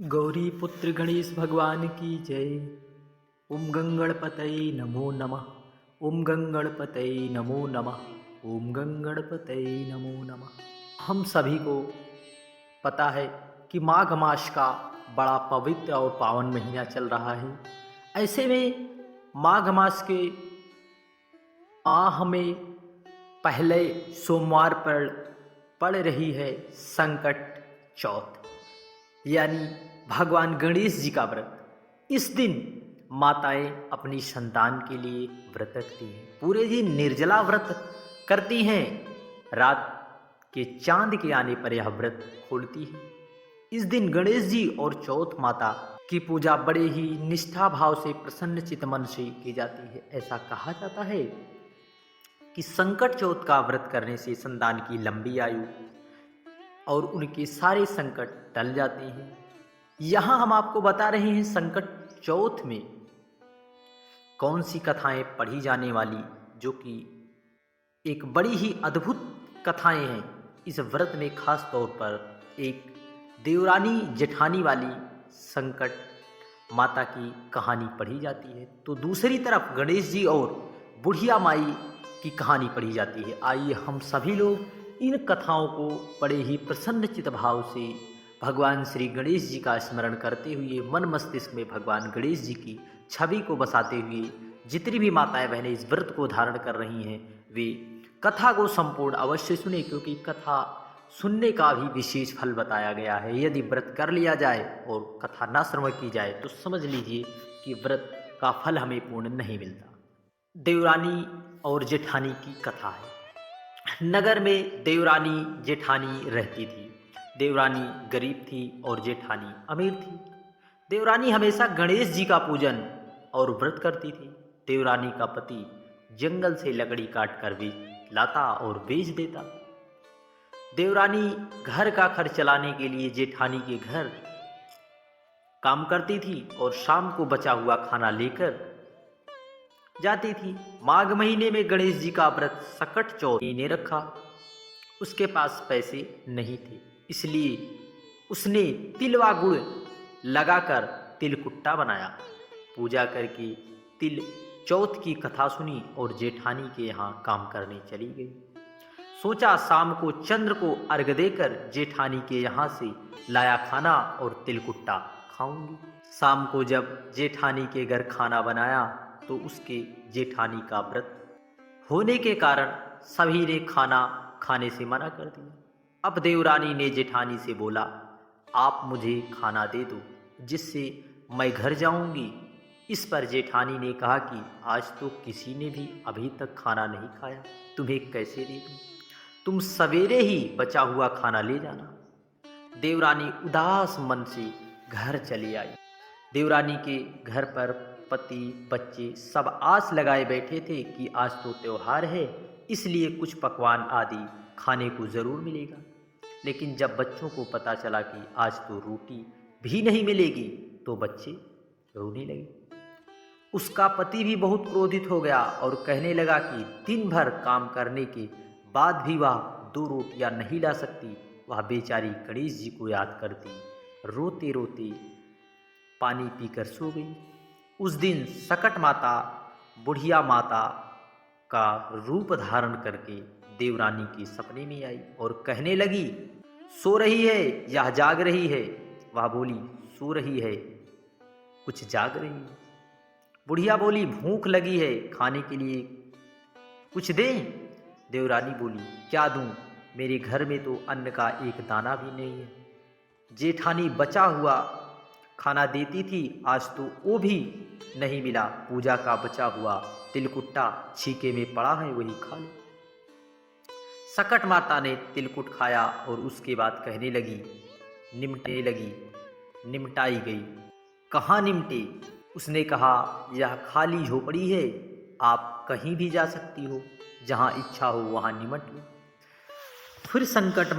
गौरी पुत्र गणेश भगवान की जय। ओम गंगणपतये नमो नमः। ओम गंगणपतये नमो नमः। ओम गंगणपतये नमो नमः। हम सभी को पता है कि माघ मास का बड़ा पवित्र और पावन महीना चल रहा है। ऐसे में माघ मास के माह में पहले सोमवार पर पड़ रही है संकट चौथ, यानी भगवान गणेश जी का व्रत। इस दिन माताएं अपनी संतान के लिए व्रत रखती हैं, पूरे दिन निर्जला व्रत करती हैं। रात के चांद के आने पर यह व्रत खोलती है। इस दिन गणेश जी और चौथ माता की पूजा बड़े ही निष्ठा भाव से प्रसन्न चित्त मन से की जाती है। ऐसा कहा जाता है कि संकट चौथ का व्रत करने से संतान की लंबी आयु और उनके सारे संकट टल जाते हैं। यहाँ हम आपको बता रहे हैं संकट चौथ में कौन सी कथाएं पढ़ी जाने वाली, जो कि एक बड़ी ही अद्भुत कथाएं हैं। इस व्रत में खास तौर पर एक देवरानी जेठानी वाली संकट माता की कहानी पढ़ी जाती है, तो दूसरी तरफ गणेश जी और बुढ़िया माई की कहानी पढ़ी जाती है। आइए हम सभी लोग इन कथाओं को बड़े ही प्रसन्न चित्त भाव से भगवान श्री गणेश जी का स्मरण करते हुए मन मस्तिष्क में भगवान गणेश जी की छवि को बसाते हुए जितनी भी माताएं बहनें इस व्रत को धारण कर रही हैं वे कथा को संपूर्ण अवश्य सुने, क्योंकि कथा सुनने का भी विशेष फल बताया गया है। यदि व्रत कर लिया जाए और कथा न श्रवण की जाए तो समझ लीजिए कि व्रत का फल हमें पूर्ण नहीं मिलता। देवरानी और जेठानी की कथा है। नगर में देवरानी जेठानी रहती थी। देवरानी गरीब थी और जेठानी अमीर थी। देवरानी हमेशा गणेश जी का पूजन और व्रत करती थी। देवरानी का पति जंगल से लकड़ी काट कर लाता और बेच देता। देवरानी घर का खर्च चलाने के लिए जेठानी के घर काम करती थी और शाम को बचा हुआ खाना लेकर जाती थी। माघ महीने में गणेश जी का व्रत संकट चौथ ने रखा। उसके पास पैसे नहीं थे, इसलिए उसने तिल व गुड़ लगाकर तिलकुट्टा बनाया। पूजा करके तिल चौथ की कथा सुनी और जेठानी के यहाँ काम करने चली गई। सोचा शाम को चंद्र को अर्घ देकर जेठानी के यहाँ से लाया खाना और तिलकुट्टा खाऊंगी। शाम को जब जेठानी के घर खाना बनाया तो उसके जेठानी का व्रत होने के कारण सभी ने खाना खाने से मना कर दिया। अब देवरानी ने जेठानी से बोला, आप मुझे खाना दे दो जिससे मैं घर जाऊंगी। इस पर जेठानी ने कहा कि आज तो किसी ने भी अभी तक खाना नहीं खाया, तुम्हें कैसे दे दूं? तुम सवेरे ही बचा हुआ खाना ले जाना। देवरानी उदास मन से घर चली आई। देवरानी के घर पर पति बच्चे सब आस लगाए बैठे थे कि आज तो त्योहार है, इसलिए कुछ पकवान आदि खाने को ज़रूर मिलेगा। लेकिन जब बच्चों को पता चला कि आज तो रोटी भी नहीं मिलेगी तो बच्चे रोने लगे। उसका पति भी बहुत क्रोधित हो गया और कहने लगा कि दिन भर काम करने के बाद भी वह 2 रोटियां नहीं ला सकती। वह बेचारी गणेश जी को याद करती रोते रोते पानी पीकर सो गई। उस दिन सकट माता बुढ़िया माता का रूप धारण करके देवरानी के सपने में आई और कहने लगी, सो रही है या जाग रही है? वह बोली, सो रही है, कुछ जाग रही है। बुढ़िया बोली, भूख लगी है, खाने के लिए कुछ दें? देवरानी बोली, क्या दूं? मेरे घर में तो अन्न का एक दाना भी नहीं है। जेठानी बचा हुआ खाना देती थी, आज तो वो भी नहीं मिला। पूजा का बचा हुआ तिलकुट्टा छीके में पड़ा है, वही खा लो। सकट माता ने तिलकुट खाया और उसके बाद कहने लगी, निमटने लगी, निमटाई गई। कहाँ निमटे? उसने कहा, यह खाली झोपड़ी है, आप कहीं भी जा सकती हो, जहाँ इच्छा हो वहाँ निमट लो। फिर सकट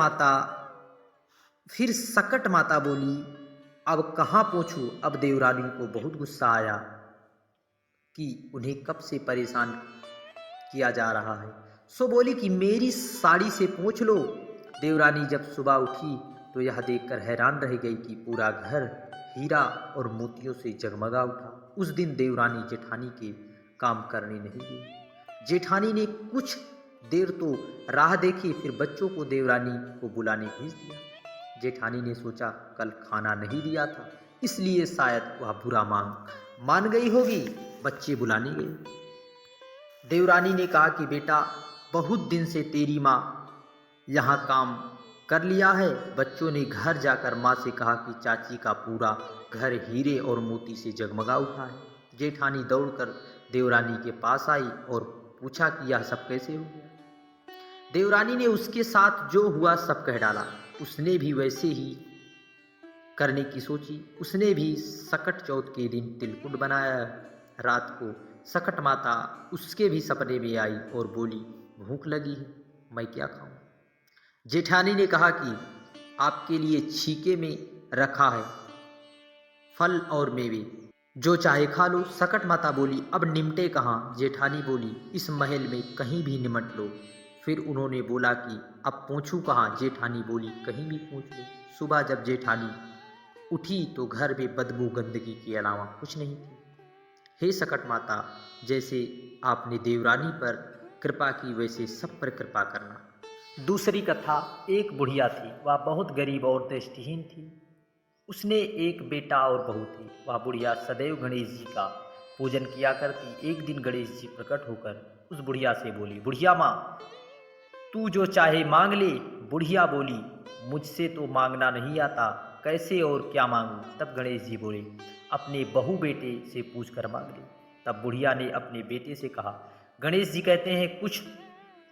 माता बोली, अब कहाँ पहुँचूँ? अब देवरानी को बहुत गुस्सा आया कि उन्हें कब से परेशान किया जा रहा है। सो बोली कि मेरी साड़ी से पोंछ लो। देवरानी जब सुबह उठी तो यह देखकर हैरान रह गई कि पूरा घर हीरा और मोतियों से जगमगा उठा। उस दिन देवरानी जेठानी के काम करने नहीं गई। जेठानी ने कुछ देर तो राह देखी, फिर बच्चों को देवरानी को बुलाने भेज दिया। जेठानी ने सोचा कल खाना नहीं दिया था, इसलिए शायद वह बुरा मान गई होगी। बच्चे बुलाने गए। देवरानी ने कहा कि बेटा, बहुत दिन से तेरी माँ यहाँ काम कर लिया है। बच्चों ने घर जाकर माँ से कहा कि चाची का पूरा घर हीरे और मोती से जगमगा उठा है। जेठानी दौड़कर देवरानी के पास आई और पूछा कि यह सब कैसे हो गया। देवरानी ने उसके साथ जो हुआ सब कह डाला। उसने भी वैसे ही करने की सोची। उसने भी सकट चौथ के दिन तिलकुट बनाया। रात को सकट माता उसके भी सपने में आई और बोली, भूख लगी है, मैं क्या खाऊं। जेठानी ने कहा कि आपके लिए छीके में रखा है फल और मेवे, जो चाहे खा लो। सकट माता बोली, अब निमटे कहाँ। जेठानी बोली, इस महल में कहीं भी निमट लो। फिर उन्होंने बोला कि अब पूछूं कहाँ। जेठानी बोली, कहीं भी पूछ लो। सुबह जब जेठानी उठी तो घर में बदबू गंदगी के अलावा कुछ नहीं थी। हे सकट माता, जैसे आपने देवरानी पर कृपा की वैसे सब पर कृपा करना। दूसरी कथा। एक बुढ़िया थी, वह बहुत गरीब और दृष्टिहीन थी। उसने एक बेटा और बहू थी। वह बुढ़िया सदैव गणेश जी का पूजन किया करती। एक दिन गणेश जी प्रकट होकर उस बुढ़िया से बोली, बुढ़िया माँ, तू जो चाहे मांग ले। बुढ़िया बोली, मुझसे तो मांगना नहीं आता, कैसे और क्या मांगूं। तब गणेश जी बोले, अपने बहू बेटे से पूछकर मांग ले। तब बुढ़िया ने अपने बेटे से कहा, गणेश जी कहते हैं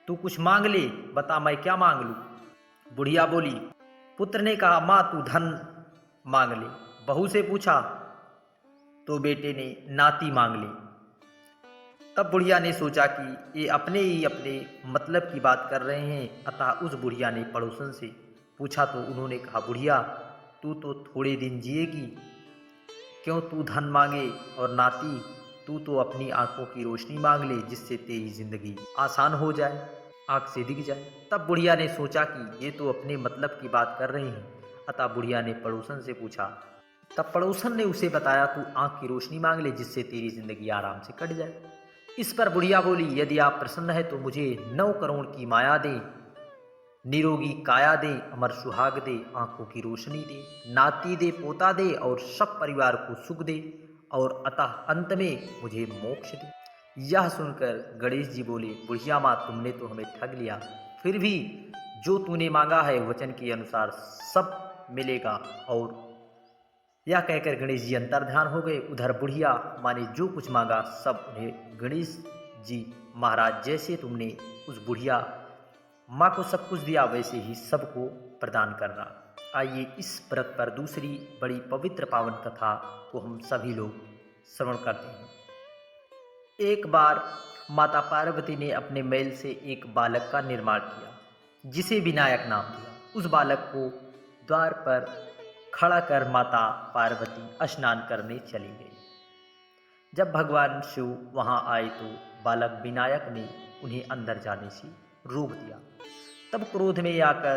तू कुछ मांग ले, बता मैं क्या मांग लूं। बुढ़िया बोली। पुत्र ने कहा, माँ तू धन मांग ले। बहू से पूछा तो बेटे ने नाती मांग ले। तब बुढ़िया ने सोचा कि ये अपने ही अपने मतलब की बात कर रहे हैं, अतः उस बुढ़िया ने पड़ोसन से पूछा तो उन्होंने कहा, बुढ़िया तू तो थोड़े दिन जिएगी, क्यों तू धन मांगे, और नाती तू तो अपनी आंखों की रोशनी मांग ले, जिससे तेरी जिंदगी आसान हो जाए, आंख से दिख जाए। तब बुढ़िया ने सोचा कि ये तो अपने मतलब की बात कर रहे हैं, अतः बुढ़िया ने पड़ोसन से पूछा। तब पड़ोसन ने उसे बताया, तू आंख की रोशनी मांग ले, जिससे तेरी जिंदगी आराम से कट जाए। इस पर बुढ़िया बोली, यदि आप प्रसन्न है तो मुझे 9 करोड़ की माया दे, निरोगी काया दे, अमर सुहाग दे, आंखों की रोशनी दे, नाती दे, पोता दे और सब परिवार को सुख दे, और अतः अंत में मुझे मोक्ष दे। यह सुनकर गणेश जी बोले, बुढ़िया माँ, तुमने तो हमें ठग लिया, फिर भी जो तूने मांगा है वचन के अनुसार सब मिलेगा। और यह कहकर गणेश जी अंतर्ध्यान हो गए। उधर बुढ़िया माँ ने जो कुछ मांगा सब उन्हें गणेश जी महाराज, जैसे तुमने उस बुढ़िया माँ को सब कुछ दिया वैसे ही सबको प्रदान करना। आइए इस व्रत पर दूसरी बड़ी पवित्र पावन कथा को हम सभी लोग श्रवण करते हैं। एक बार माता पार्वती ने अपने मैल से एक बालक का निर्माण किया, जिसे विनायक नाम दिया। उस बालक को द्वार पर खड़ा कर माता पार्वती स्नान करने चली गई। जब भगवान शिव वहां आए तो बालक विनायक ने उन्हें अंदर जाने से रोक दिया। तब क्रोध में आकर